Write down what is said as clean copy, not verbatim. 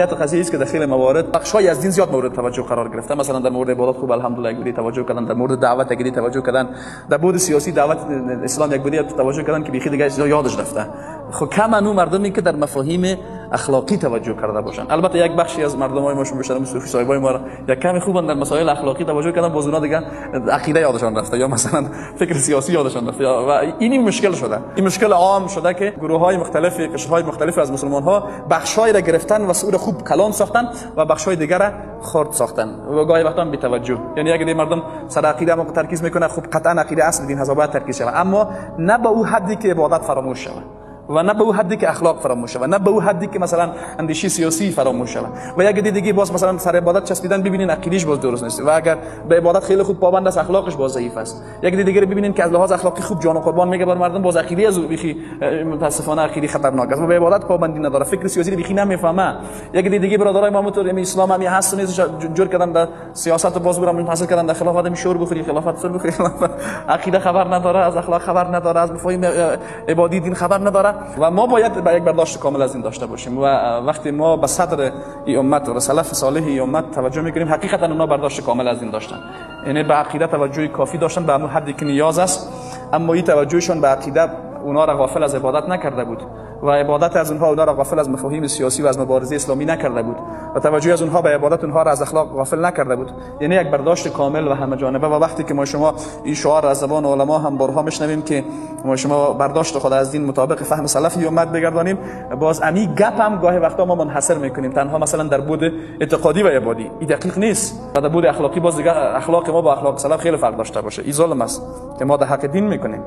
قضیه است که در خیلی موارد بخشای از دین زیاد مورد توجه قرار گرفته. مثلا در مورد عبادت خوب الحمدلله یک بودی توجه کردن، در مورد دعوت یک توجه کردن، در بود سیاسی دعوت اسلام یک بودی توجه کردن که بیخی دیگه یادش رفته. خب کم انو مردمی که در مفاهیم اخلاقی توجه کرده باشن. البته یک بخشی از مردمای ما بیشتر صوفی صاحبای ما یک کمی خوبن در مسائل اخلاقی توجه کردن، باز اونا دیگه عقیده یادشان رفته یا مثلا فکر سیاسی یادشان رفته و این مشکل شده. این مشکل عام شده که گروه‌های مختلف، قشرهای مختلف از مسلمان‌ها بخشای را گرفتن و سود خوب کلان ساختن و بخشای دیگر را خرد ساختن و گاهی وقتا بی توجه. یعنی اگه مردم سر عقیده ما ترکیز میکنه، خب قطعا عقیده اصل دین هست باید ترکیز شود، اما نه به اون حدی که عبادت فراموش شود و نه به اون حدی که اخلاق فراموش شود، نه به اون حدی که مثلا اندیشه سیاسی فراموش شود. و یک دیگه باز مثلا سر عبادت چسبیدن ببینین عقیدهش باز درست نیست و اگر به عبادت خیلی خوب پابند است اخلاقش باز ضعیف است. یک دیگه ببینین که از لحاظ اخلاقی خوب جان و قربان میگه بر مردم، باز عقیده از بیخی متاسفانه عقیده خطرناک است و به عبادت پابندی نداره، فکر سیاسی بیخی نمیفهمه. یک دیگه برادرای ما متور اسلام هم هست نیست جور کردن در سیاست باز برام منحصر کردن در خلافت میشور بخوری، خلافت سر بخوری، عقیده خبر نداره، از اخلاق خبر نداره، از مفاهیم عبادی دین خبر نداره و ما باید با یک برداشت کامل از این داشته باشیم و وقتی ما به صدر این امت و سلف صالح این امت توجه میکنیم، حقیقتا اونا برداشت کامل از این داشتن، یعنی به عقیده توجه کافی داشتن به همون حدی که نیاز است، اما این توجهشون به عقیده اونا را غافل از عبادت نکرده بود و عبادت از اونها اونا را غافل از مفاهیم سیاسی و از مبارزه اسلامی نکرده بود و توجه از اونها به عبادت اونها را از اخلاق غافل نکرده بود. یعنی یک برداشت کامل و همه جانبه. و وقتی که ما شما این شعار از زبان علما هم بارها میشنویم که ما شما برداشت خود از دین مطابق فهم سلفی امت بگردانیم، باز امی گپ هم گاهی وقتا ما منحصر میکنیم تنها مثلا در بود اعتقادی و عبادی. این دقیق نیست. و در بود اخلاقی باز دیگه اخلاق ما با اخلاق سلف خیلی فرق داشته باشه. این ظلم است که ما در حق دین میکنیم.